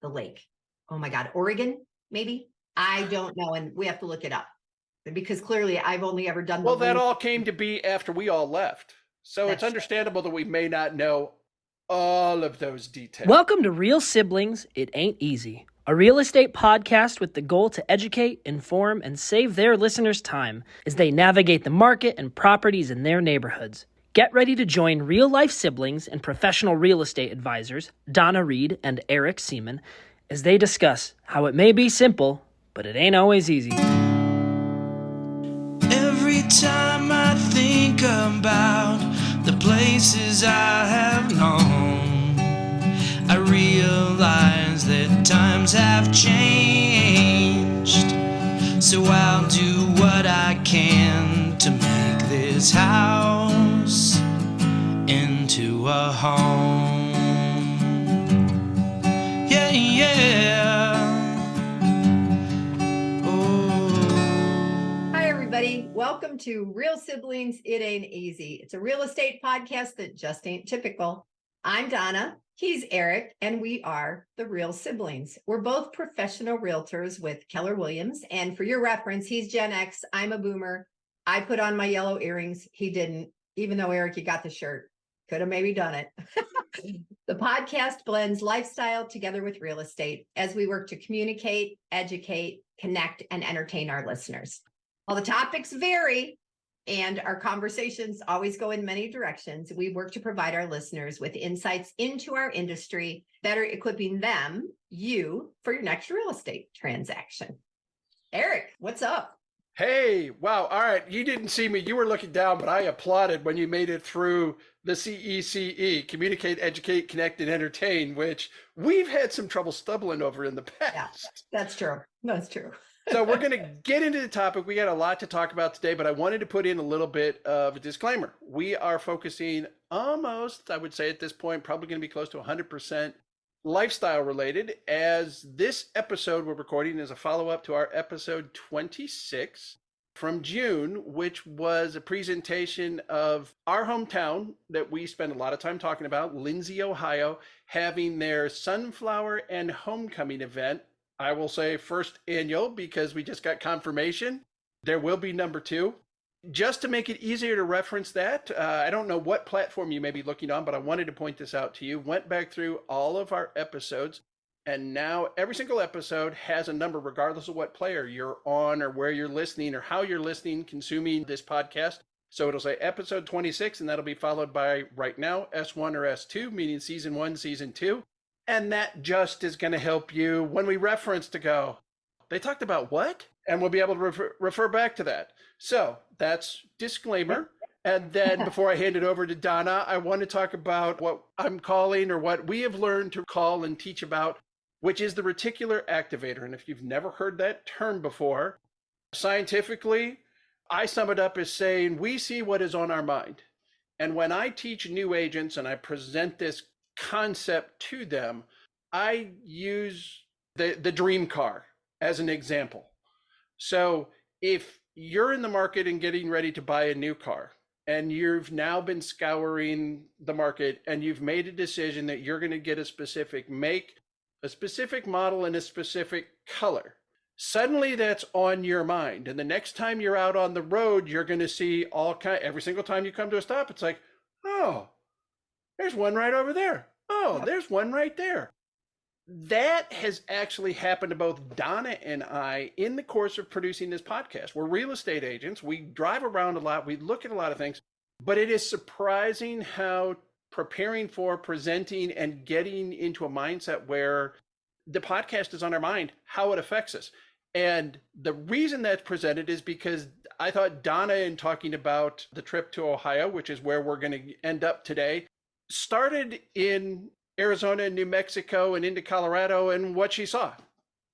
the lake. Oh my God, Oregon, maybe? I don't know. And we have to look it up because clearly I've only ever done Well, the that link. all came to be after we all left. So it's That's true. understandable that we may not know all of those details. Welcome to Real Siblings, It Ain't Easy, a real estate podcast with the goal to educate, inform, and save their listeners time as they navigate the market and properties in their neighborhoods. Get ready to join real-life siblings and professional real estate advisors, Donna Reed and Eric Seemann, as they discuss how it may be simple, but it ain't always easy. Every time I think about the places I have known, I realize that times have changed. So I'll do what I can to make this house into a home. Yeah, yeah. Welcome to Real Siblings, It Ain't Easy. It's a real estate podcast that just ain't typical. I'm Donna, he's Eric, and we are the Real Siblings. We're both professional realtors with Keller Williams, and for your reference, he's Gen X, I'm a boomer. I put on my yellow earrings, he didn't, even though Eric, you got the shirt. Could have maybe done it. The podcast blends lifestyle together with real estate as we work to communicate, educate, connect, and entertain our listeners. While the topics vary and our conversations always go in many directions, we work to provide our listeners with insights into our industry, better equipping them, you, for your next real estate transaction. Eric, what's up? Hey, wow. All right. You didn't see me. You were looking down, but I applauded when you made it through the CECE, communicate, educate, connect, and entertain, which we've had some trouble stumbling over in the past. Yeah, that's true. That's true. So we're going to get into the topic. We got a lot to talk about today, but I wanted to put in a little bit of a disclaimer. We are focusing almost, I would say at this point, probably going to be close to 100% lifestyle related, as this episode we're recording is a follow-up to our episode 26 from June, which was a presentation of our hometown that we spend a lot of time talking about, Lindsey, Ohio, having their Sunflower and Homecoming event. I will say first annual because we just got confirmation. There will be number 2. Just to make it easier to reference that, I don't know what platform you may be looking on, but I wanted to point this out to you. Went back through all of our episodes, and now every single episode has a number regardless of what player you're on or where you're listening or how you're listening, consuming this podcast. So it'll say episode 26, and that'll be followed by right now S1 or S2, meaning season 1, season 2. And that just is going to help you when we reference to go, they talked about what? And we'll be able to refer back to that. So that's disclaimer. And then before I hand it over to Donna, I want to talk about what I'm calling, or what we have learned to call and teach about, which is the Reticular Activator. And if you've never heard that term before, scientifically, I sum it up as saying we see what is on our mind. And when I teach new agents and I present this concept to them, I use the dream car as an example. So if you're in the market and getting ready to buy a new car, and you've now been scouring the market and you've made a decision that you're going to get a specific make, a specific model, and a specific color, suddenly that's on your mind. And the next time you're out on the road, you're going to see every single time you come to a stop, it's like, oh, there's one right over there. Oh, there's one right there. That has actually happened to both Donna and I in the course of producing this podcast. We're real estate agents. We drive around a lot. We look at a lot of things. But it is surprising how preparing for, presenting, and getting into a mindset where the podcast is on our mind, how it affects us. And the reason that's presented is because I thought Donna, in talking about the trip to Ohio, which is where we're going to end up today, started in Arizona and New Mexico and into Colorado and what she saw.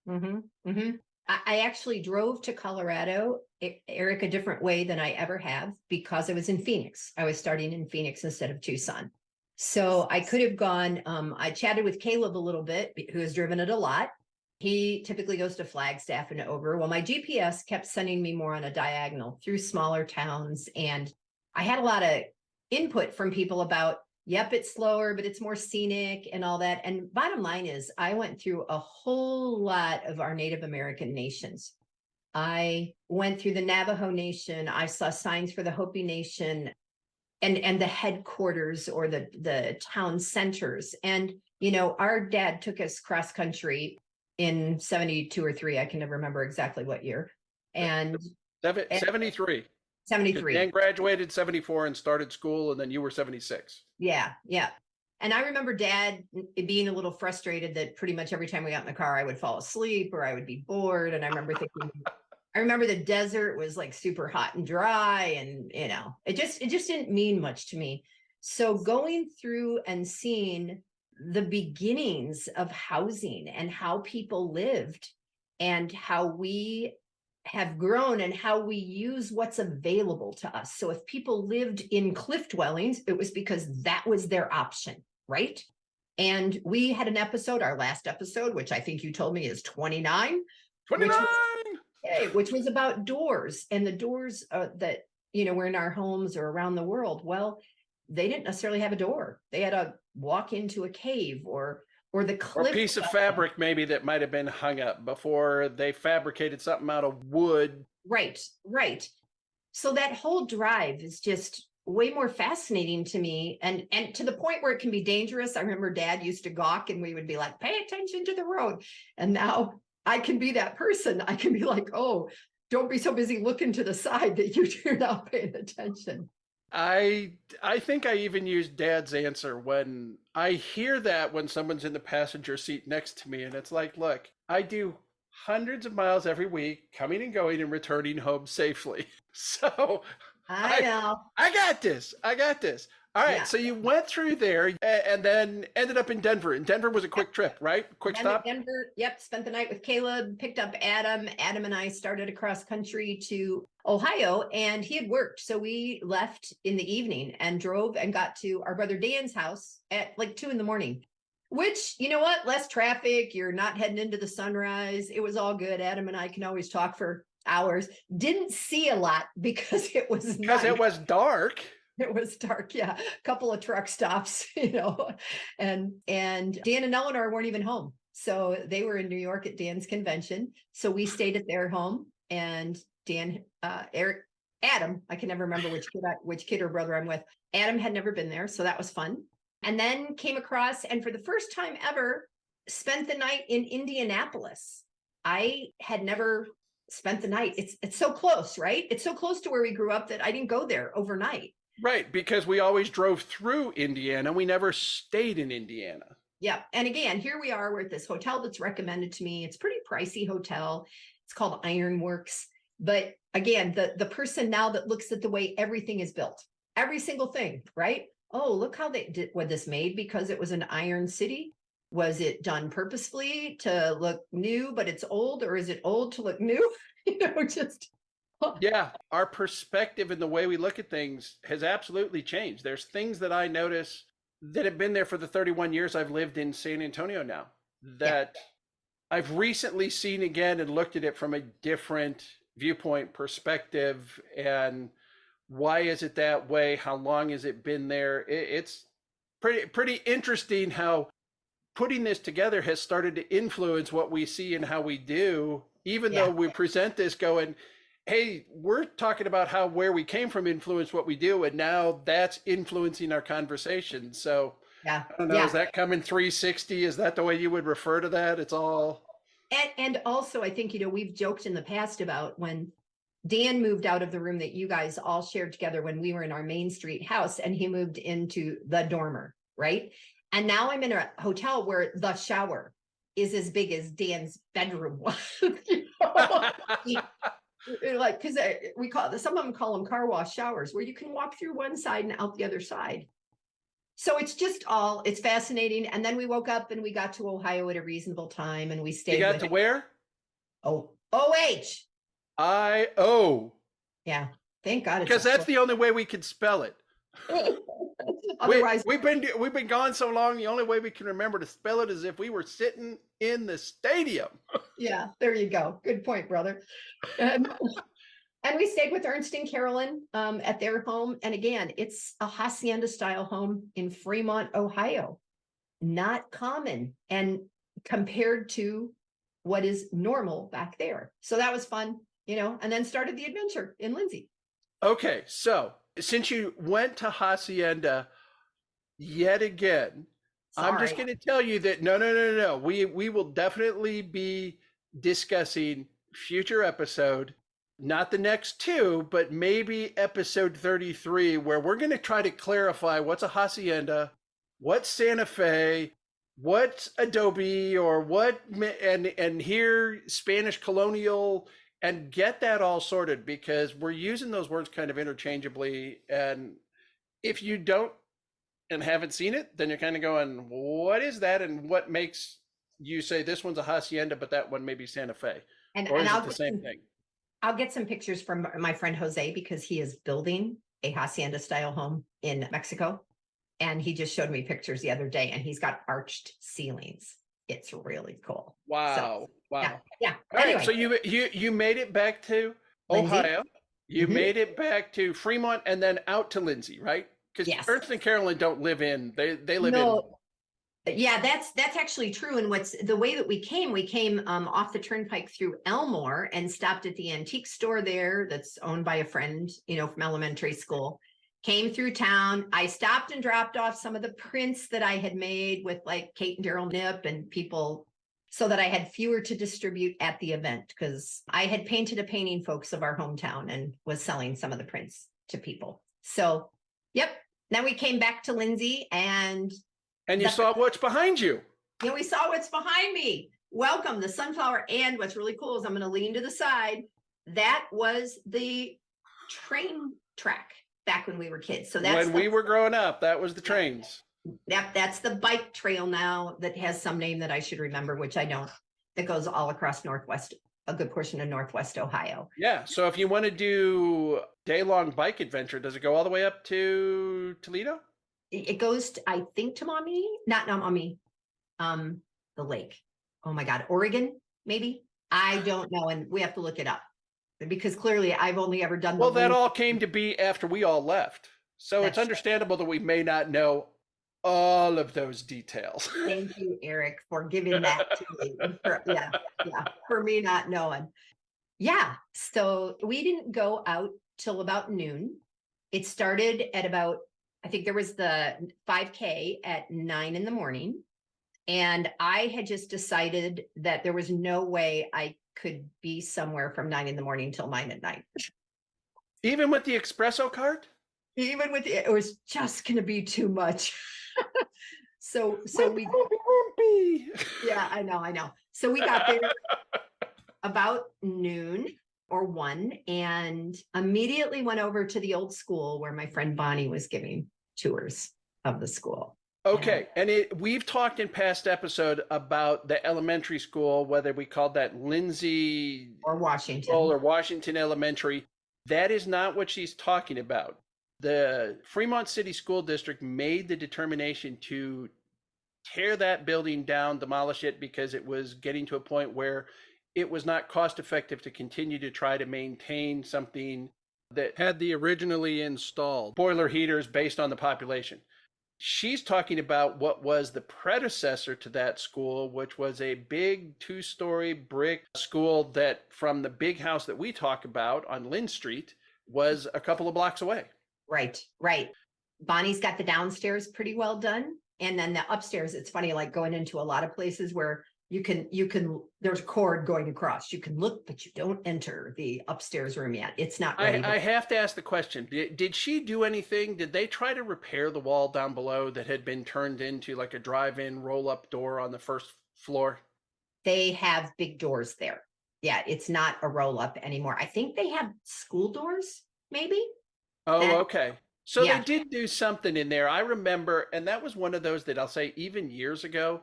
Mm-hmm. Mm-hmm. I actually drove to Colorado, Eric, a different way than I ever have because I was in Phoenix. I was starting in Phoenix instead of Tucson. So I could have gone, I chatted with Caleb a little bit, who has driven it a lot. He typically goes to Flagstaff and over. Well, my GPS kept sending me more on a diagonal through smaller towns. And I had a lot of input from people about Yep, it's slower, but it's more scenic and all that. And bottom line is, I went through a whole lot of our Native American nations. I went through the Navajo Nation. I saw signs for the Hopi Nation and the headquarters or the town centers. And, you know, our dad took us cross country in 72 or 3. I can never remember exactly what year. And 73. 73. Dan graduated 74 and started school, and then you were 76. Yeah, yeah. And I remember Dad being a little frustrated that pretty much every time we got in the car, I would fall asleep or I would be bored. And I remember thinking, I remember the desert was like super hot and dry, and you know, it just didn't mean much to me. So going through and seeing the beginnings of housing and how people lived and how we have grown and how we use what's available to us. So if people lived in cliff dwellings, it was because that was their option, right? And we had an episode, our last episode, which I think you told me is 29. 29! Which was about doors, and the doors that, you know, were in our homes or around the world. Well, they didn't necessarily have a door. They had to walk into a cave or the cliff. Or a piece of fabric maybe that might have been hung up before they fabricated something out of wood. Right, right. So that whole drive is just way more fascinating to me, and to the point where it can be dangerous. I remember Dad used to gawk and we would be like, pay attention to the road. And now I can be that person. I can be like, oh, don't be so busy looking to the side that you're not paying attention. I think I even used Dad's answer when I hear that when someone's in the passenger seat next to me, and it's like, look, I do hundreds of miles every week, coming and going and returning home safely. So I know. I got this. All right. Yeah. So you went through there and then ended up in Denver. And Denver was a quick trip, right? Quick stop. Denver. Yep. Spent the night with Caleb, picked up Adam. Adam and I started across country to Ohio, and he had worked. So we left in the evening and drove and got to our brother Dan's house at like 2 a.m, which, you know what? Less traffic. You're not heading into the sunrise. It was all good. Adam and I can always talk for hours. Didn't see a lot because it was night. It was dark. It was dark, yeah. A couple of truck stops, you know, and Dan and Eleanor weren't even home. So they were in New York at Dan's convention. So we stayed at their home, and Dan, Adam, I can never remember which kid or brother I'm with. Adam had never been there. So that was fun. And then came across, and for the first time ever, spent the night in Indianapolis. I had never spent the night. It's so close, right? It's so close to where we grew up that I didn't go there overnight. Right, because we always drove through Indiana. We never stayed in Indiana. Yeah. And again, here we are. We're at this hotel that's recommended to me. It's a pretty pricey hotel. It's called Ironworks. But again, the person now that looks at the way everything is built, every single thing, right? Oh, look how they did what this made, because it was an iron city. Was it done purposefully to look new, but it's old, or is it old to look new? You know, just... Yeah, our perspective and the way we look at things has absolutely changed. There's things that I notice that have been there for the 31 years I've lived in San Antonio now that I've recently seen again and looked at it from a different viewpoint perspective. And why is it that way? How long has it been there? It's pretty interesting how putting this together has started to influence what we see and how we do, even though we present this going, hey, we're talking about how where we came from influenced what we do, and now that's influencing our conversation. So I don't know, is that coming 360? Is that the way you would refer to that? It's all... And also, I think, you know, we've joked in the past about when Dan moved out of the room that you guys all shared together when we were in our Main Street house, and he moved into the dormer, right? And now I'm in a hotel where the shower is as big as Dan's bedroom was. You know? Like, because some of them call them car wash showers, where you can walk through one side and out the other side. So it's fascinating. And then we woke up and we got to Ohio at a reasonable time, and we stayed. You got to where? O-H-I-O. Yeah. Thank God. Because that's the only way we could spell it. Otherwise, we've been gone so long. The only way we can remember to spell it is if we were sitting in the stadium. Yeah, there you go. Good point, brother. And And we stayed with Ernst and Carolyn at their home. And again, it's a hacienda style home in Fremont, Ohio. Not common and compared to what is normal back there. So that was fun, and then started the adventure in Lindsey. Okay, so since you went to hacienda yet again, I'm just going to tell you that no. We will definitely be discussing future episode, not the next two, but maybe episode 33, where we're going to try to clarify what's a hacienda, what's Santa Fe, what's adobe, or what, and here Spanish colonial, and get that all sorted, because we're using those words kind of interchangeably. And if you don't and haven't seen it, then you're kind of going, what is that? And what makes you say this one's a hacienda, but that one may be Santa Fe? Or is it the same thing? I'll get some pictures from my friend Jose, because he is building a hacienda style home in Mexico. And he just showed me pictures the other day, and he's got arched ceilings. It's really cool. Wow. So, wow. Yeah. All anyway. right. So you made it back to Lindsey. Ohio. You made it back to Fremont and then out to Lindsey, right? Because Ernst and Carolyn don't live in, they live in. Yeah, that's actually true. And the way that we came off the turnpike through Elmore and stopped at the antique store there that's owned by a friend, from elementary school. Came through town. I stopped and dropped off some of the prints that I had made with like Kate and Daryl Nip and people, so that I had fewer to distribute at the event, because I had painted a painting, folks, of our hometown and was selling some of the prints to people. So, yep. Then we came back to Lindsey and you saw what's behind you. Yeah, we saw what's behind me. Welcome, the sunflower. And what's really cool is I'm going to lean to the side. That was the train track back when we were kids. So that's when we were growing up, that was the trains. That's the bike trail now that has some name that I should remember, which I don't, that goes all across a good portion of Northwest Ohio. Yeah. So if you want to do day-long bike adventure, does it go all the way up to Toledo? It goes to, I think, to not Maumee, the lake. Oh my God, Oregon, maybe? I don't know. And we have to look it up, because clearly I've only ever done. Well, that all came to be after we all left. So it's understandable that we may not know all of those details. Thank you, Eric, for giving that to me. For me not knowing. Yeah. So we didn't go out till about noon. It started at about, I think there was the 5K at 9 a.m. And I had just decided that there was no way I could be somewhere from 9 a.m. till 9 p.m. Even with the espresso cart? Even with it was just going to be too much. So we, yeah, I know. So we got there about noon or 1 and immediately went over to the old school where my friend Bonnie was giving tours of the school. Okay. And we've talked in past episode about the elementary school, whether we called that Lindsey or Washington or Washington Elementary. That is not what she's talking about. The Fremont City School District made the determination to tear that building down, demolish it, because it was getting to a point where it was not cost effective to continue to try to maintain something that had the originally installed boiler heaters based on the population. She's talking about what was the predecessor to that school, which was a big 2-story brick school that from the big house that we talk about on Lynn Street was a couple of blocks away. Right. Bonnie's got the downstairs pretty well done. And then the upstairs, it's funny, like going into a lot of places where you can, there's a cord going across. You can look, but you don't enter the upstairs room yet. It's not ready. I have to ask the question. Did she do anything? Did they try to repair the wall down below that had been turned into like a drive-in roll-up door on the first floor? They have big doors there. Yeah, it's not a roll-up anymore. I think they have school doors, maybe. Oh, okay. So they did do something in there. I remember, and that was one of those that I'll say even years ago,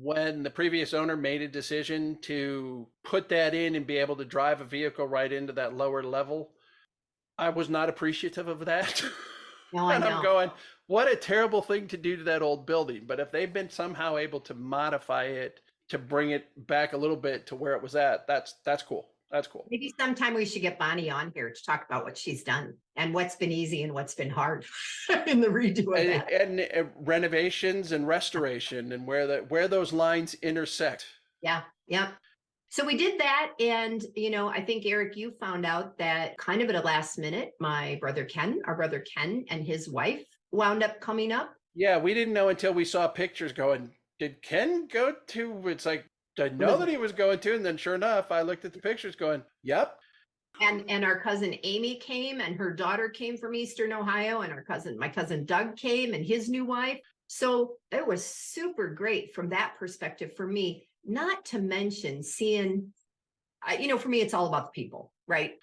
when the previous owner made a decision to put that in and be able to drive a vehicle right into that lower level, I was not appreciative of that. No, and I know. I'm going, what a terrible thing to do to that old building. But if they've been somehow able to modify it to bring it back a little bit to where it was at, that's cool. That's cool. Maybe sometime we should get Bonnie on here to talk about what she's done and what's been easy and what's been hard in the redo of that. And renovations and restoration and where those lines intersect. Yeah. Yeah. So we did that. And, I think, Eric, you found out that kind of at a last minute, our brother Ken and his wife wound up coming up. Yeah, we didn't know until we saw pictures going, did Ken go to, it's like, I know that he was going to. And then sure enough, I looked at the pictures going, yep. And our cousin Amy came and her daughter came from Eastern Ohio, and my cousin Doug came and his new wife. So it was super great from that perspective for me, not to mention seeing, for me, it's all about the people, right?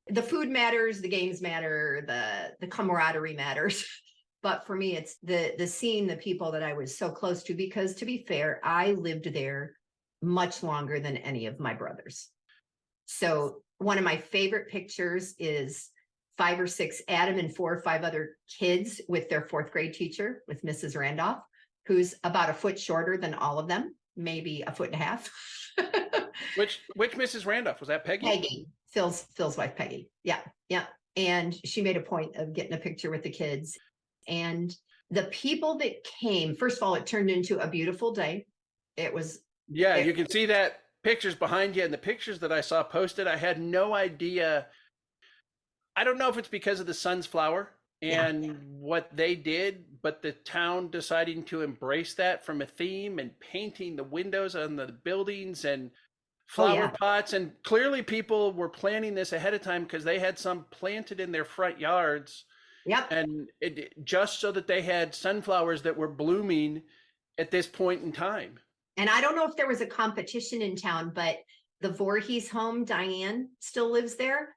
The food matters, the games matter, the camaraderie matters. But for me, it's the seeing the people that I was so close to, because to be fair, I lived there much longer than any of my brothers. So one of my favorite pictures is 5 or 6, Adam and 4 or 5 other kids with their 4th grade teacher, with Mrs. Randolph, who's about a foot shorter than all of them, maybe a foot and a half. Which Mrs. Randolph? Was that Peggy? Peggy, Phil's wife, Peggy. Yeah. Yeah. And she made a point of getting a picture with the kids. And the people that came, first of all, it turned into a beautiful day. It was. Yeah, you can see that pictures behind you, and the pictures that I saw posted, I had no idea. I don't know if it's because of the sunflower and what they did, but the town deciding to embrace that from a theme and painting the windows on the buildings and flower pots. And clearly people were planning this ahead of time because they had some planted in their front yards. Yep. And just so that they had sunflowers that were blooming at this point in time. And I don't know if there was a competition in town, but the Voorhees home, Diane still lives there.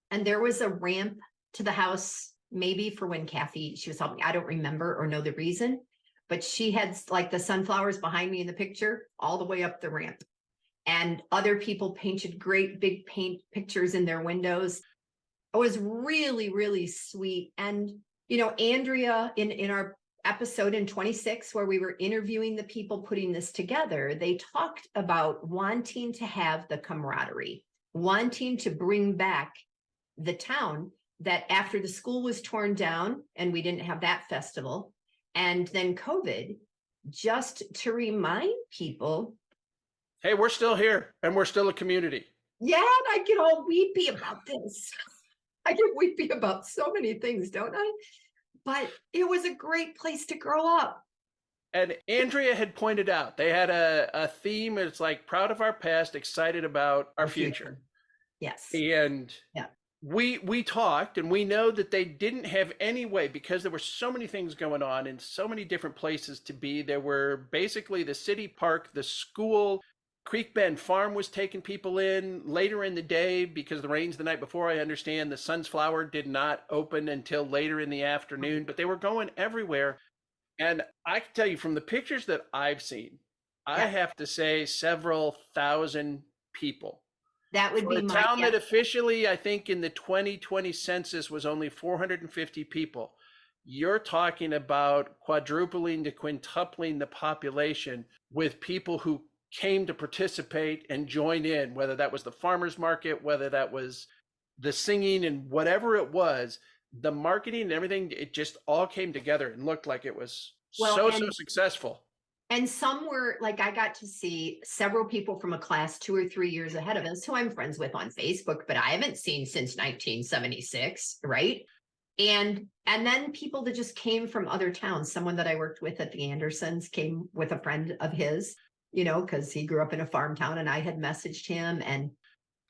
And there was a ramp to the house, maybe for when Kathy, she was helping. I don't remember or know the reason, but she had like the sunflowers behind me in the picture all the way up the ramp. And other people painted great big paint pictures in their windows. It was really, really sweet. And, Andrea, in our episode in 26, where we were interviewing the people putting this together, they talked about wanting to have the camaraderie, wanting to bring back the town, that after the school was torn down and we didn't have that festival, and then COVID, just to remind people, hey, we're still here and we're still a community. Yeah, I get all weepy about this. I get weepy about so many things, don't I? But it was a great place to grow up. And Andrea had pointed out, they had a theme. It's like proud of our past, excited about our future. Yes. And we talked, and we know that they didn't have any way, because there were so many things going on in so many different places to be. There were basically the city park, the school, Creek Bend Farm was taking people in later in the day because of the rains the night before. I understand the Sunflower did not open until later in the afternoon, but they were going everywhere. And I can tell you from the pictures that I've seen, I have to say several thousand people. That would be a town that officially, I think in the 2020 census was only 450 people. You're talking about quadrupling to quintupling the population with people who came to participate and join in, whether that was the farmers market, whether that was the singing, and whatever it was, the marketing and everything, it just all came together and looked like it was so successful. And some were like, I got to see several people from a class 2 or 3 years ahead of us who I'm friends with on Facebook, but I haven't seen since 1976, right? And then people that just came from other towns. Someone that I worked with at the Andersons came with a friend of his, because he grew up in a farm town, and I had messaged him. And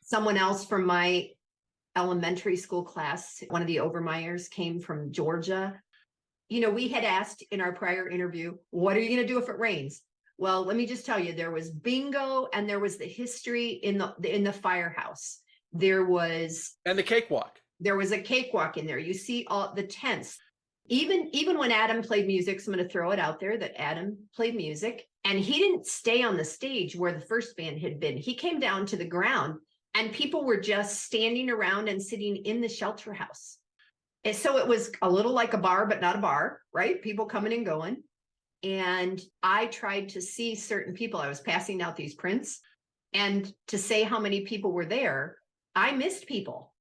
someone else from my elementary school class, one of the Overmeyers, came from Georgia. We had asked in our prior interview, what are you going to do if it rains? Well, let me just tell you, there was bingo, and there was the history in the firehouse. And the cakewalk. There was a cakewalk in there. You see all the tents. Even when Adam played music, so I'm going to throw it out there that Adam played music, and he didn't stay on the stage where the first band had been. He came down to the ground, and people were just standing around and sitting in the shelter house. And so it was a little like a bar, but not a bar, right? People coming and going. And I tried to see certain people. I was passing out these prints, and to say how many people were there, I missed people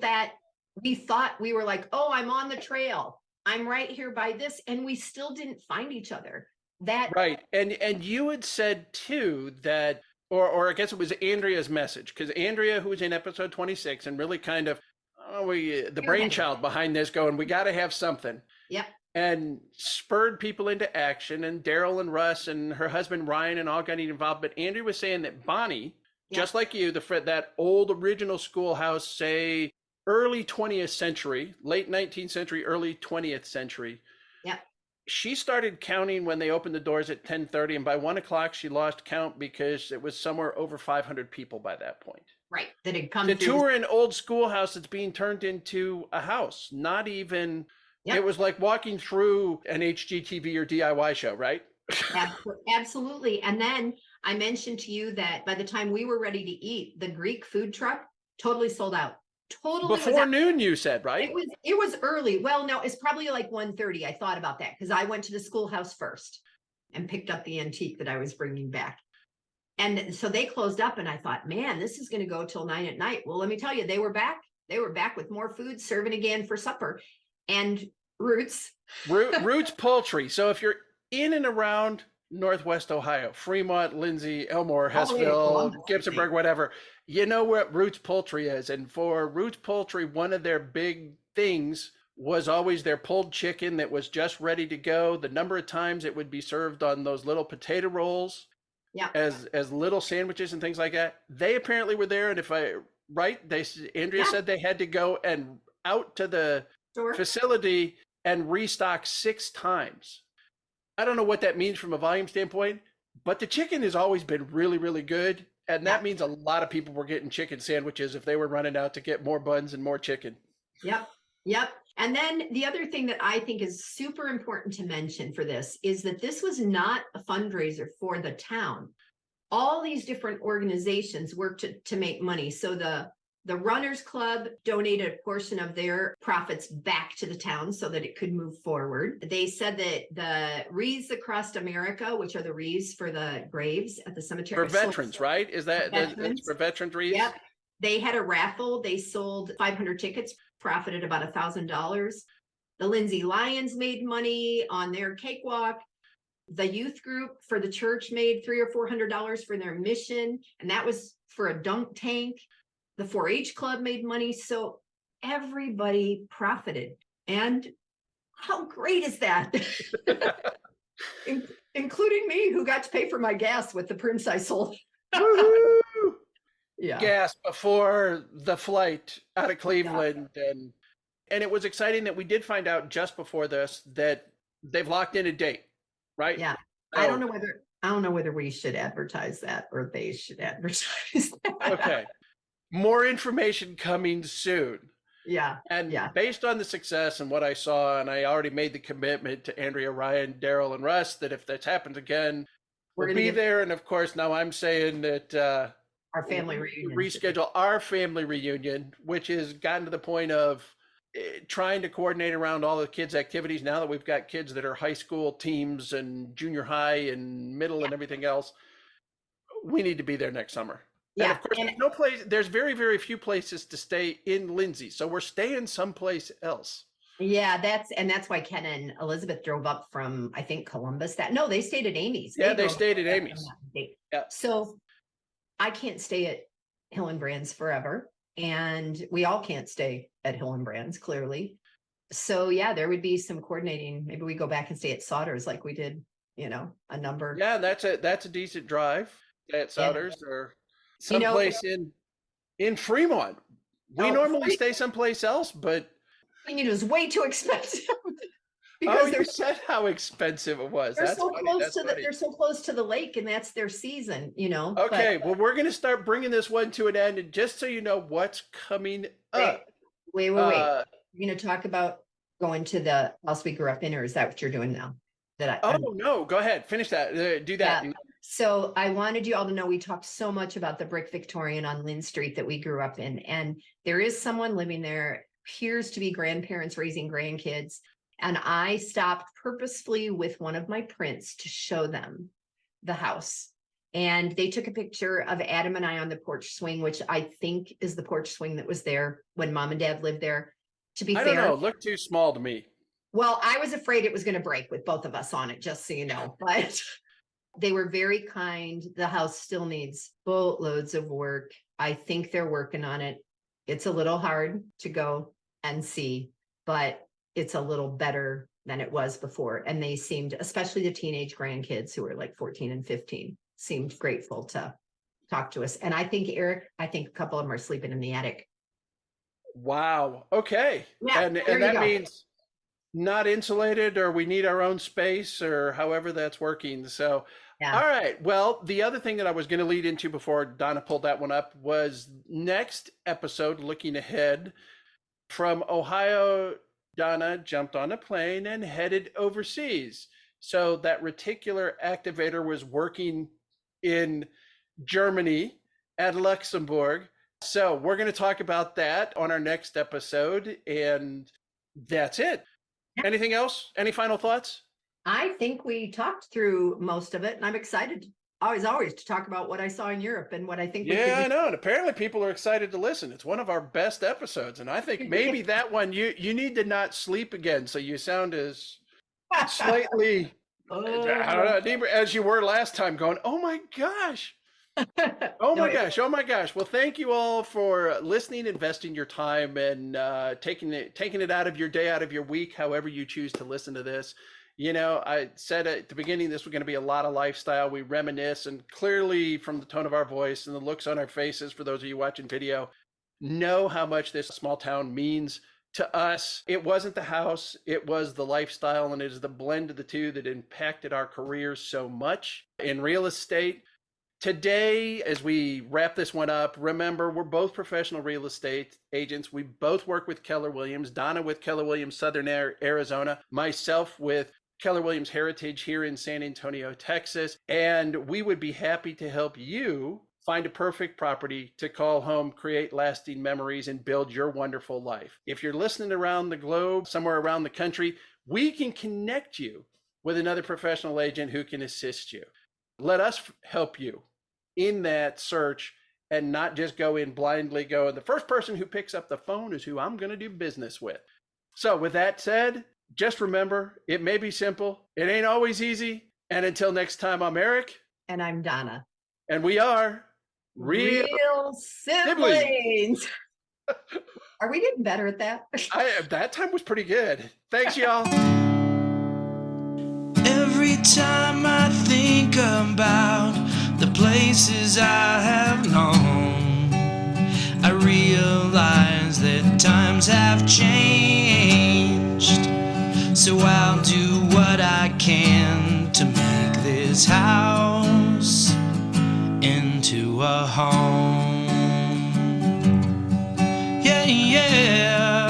that we thought we were like, oh, I'm on the trail. I'm right here by this. And we still didn't find each other. That Right. And you had said too that, or I guess it was Andrea's message, because Andrea, who was in episode 26 and really kind of the brainchild behind this, going, we got to have something. Yep. And spurred people into action, and Daryl and Russ and her husband Ryan and all got involved. But Andrea was saying that Bonnie, just like you, that old original schoolhouse, say early 20th century, late 19th century, early 20th century. Yeah. She started counting when they opened the doors at 10:30, and by 1 o'clock she lost count because it was somewhere over 500 people by that point. Right. That had come to tour an old schoolhouse that's being turned into a house. Not even, it was like walking through an HGTV or DIY show, right? Absolutely. And then I mentioned to you that by the time we were ready to eat, the Greek food truck totally sold out. Totally before noon, you said, right? It was early. Well, no, it's probably like 1:30. I thought about that because I went to the schoolhouse first and picked up the antique that I was bringing back. And so they closed up, and I thought, man, this is going to go till 9 p.m. Well, let me tell you, they were back. They were back with more food, serving again for supper. And Roots Poultry. So if you're in and around Northwest Ohio, Fremont, Lindsey, Elmore, Hessville, Gibsonburg, whatever, you know what Roots Poultry is. And for Roots Poultry, one of their big things was always their pulled chicken that was just ready to go. The number of times it would be served on those little potato rolls, as little sandwiches and things like that. They apparently were there, and if I Andrea said they had to go and out to the facility and restock 6 times. I don't know what that means from a volume standpoint, but the chicken has always been really, really good. And that means a lot of people were getting chicken sandwiches if they were running out to get more buns and more chicken. Yep. And then the other thing that I think is super important to mention for this is that this was not a fundraiser for the town. All these different organizations worked to make money. So the Runners Club donated a portion of their profits back to the town so that it could move forward. They said that the wreaths across America, which are the wreaths for the graves at the cemetery. For veterans, right? Is that for veterans wreaths? Yep. They had a raffle. They sold 500 tickets, profited about $1,000. The Lindsey Lions made money on their cakewalk. The youth group for the church made $300 or $400 for their mission, and that was for a dunk tank. The 4-H club made money. So everybody profited. And how great is that? Including me, who got to pay for my gas with the prints I sold. Gas before the flight out of Cleveland. And it was exciting that we did find out just before this that they've locked in a date, right? Yeah. So, I don't know whether we should advertise that or they should advertise that. Okay. More information coming soon. And based on the success and what I saw, and I already made the commitment to Andrea, Ryan, Daryl, and Russ that if this happens again, we'll be there. And of course, now I'm saying that our family reunion, reschedule our family reunion, which has gotten to the point of trying to coordinate around all the kids' activities. Now that we've got kids that are high school teams and junior high and middle and everything else, we need to be there next summer. And of course, there's very, very few places to stay in Lindsey. So we're staying someplace else. Yeah, that's why Ken and Elizabeth drove up from, I think, Columbus. They stayed at Amy's. They stayed at Amy's. So I can't stay at Hillenbrand's forever. And we all can't stay at Hillenbrand's, clearly. So there would be some coordinating. Maybe we go back and stay at Sauter's like we did, a number. Yeah, that's a decent drive at Sauter's or someplace in Fremont. We normally stay someplace else, but it was way too expensive. Because you said how expensive it was. They're so close to the lake, and that's their season, Okay, well, we're going to start bringing this one to an end, and just so you know what's coming up. Wait. You're going to talk about going to the house we grew up in, or is that what you're doing now? No, go ahead, finish that. Do that. Yeah. So I wanted you all to know we talked so much about the brick Victorian on Lynn Street that we grew up in, and there is someone living there, appears to be grandparents raising grandkids. And I stopped purposefully with one of my prints to show them the house. And they took a picture of Adam and I on the porch swing, which I think is the porch swing that was there when mom and dad lived there. To be I fair, don't know. It looked too small to me. well, I was afraid it was going to break with both of us on it, just so you know, but they were very kind. The house still needs boatloads of work. I think they're working on it. It's a little hard to go and see, but it's a little better than it was before. And they seemed, especially the teenage grandkids who were like 14 and 15, seemed grateful to talk to us. And I think, Eric, I think a couple of them are sleeping in the attic. Wow. Okay. Yeah, And that means not insulated, or we need our own space, or however that's working. So, Yeah. All right. Well, the other thing that I was going to lead into before Donna pulled that one up was next episode, looking ahead from Ohio, Donna jumped on a plane and headed overseas. So that reticular activator was working in Germany at Luxembourg. So we're going to talk about that on our next episode. And that's it. Anything else? Any final thoughts? I think we talked through most of it, and I'm excited always to talk about what I saw in Europe and what I think. Yeah, I know. And apparently people are excited to listen. It's one of our best episodes. And I think maybe that one, you need to not sleep again. So you sound as slightly, I don't know, deeper as you were last time, going, oh my gosh. Oh my gosh. Oh my gosh. Well, thank you all for listening, investing your time, and taking it out of your day, out of your week, however you choose to listen to this. You know, I said at the beginning, this was going to be a lot of lifestyle. We reminisce, and clearly from the tone of our voice and the looks on our faces, for those of you watching video, know how much this small town means to us. It wasn't the house, it was the lifestyle, and it is the blend of the two that impacted our careers so much in real estate. Today, as we wrap this one up, remember, we're both professional real estate agents. We both work with Keller Williams, Donna with Keller Williams Southern Arizona, myself with Keller Williams Heritage here in San Antonio, Texas. And we would be happy to help you find a perfect property to call home, create lasting memories, and build your wonderful life. If you're listening around the globe, somewhere around the country, we can connect you with another professional agent who can assist you. Let us help you in that search, and not just go in blindly going, the first person who picks up the phone is who I'm going to do business with. So with that said, just remember, it may be simple, it ain't always easy. And until next time, I'm Eric. And I'm Donna. And we are Real Siblings. Are we getting better at that? That time was pretty good. Thanks, y'all. Every time I think about the places I have known, I realize that times have changed. So I'll do what I can to make this house into a home. Yeah, yeah.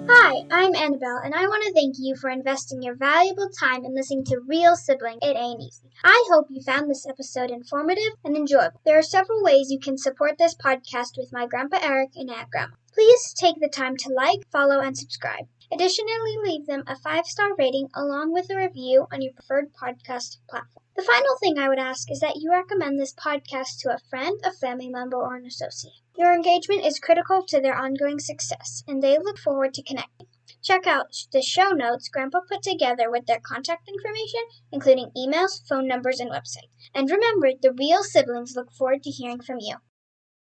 Hi, I'm Annabelle, and I want to thank you for investing your valuable time in listening to Real Sibling. It Ain't Easy. I hope you found this episode informative and enjoyable. There are several ways you can support this podcast with my Grandpa Eric and Aunt Grandma. Please take the time to like, follow, and subscribe. Additionally, leave them a 5-star rating along with a review on your preferred podcast platform. The final thing I would ask is that you recommend this podcast to a friend, a family member, or an associate. Your engagement is critical to their ongoing success, and they look forward to connecting. Check out the show notes Grandpa put together with their contact information, including emails, phone numbers, and website. And remember, the Real Siblings look forward to hearing from you.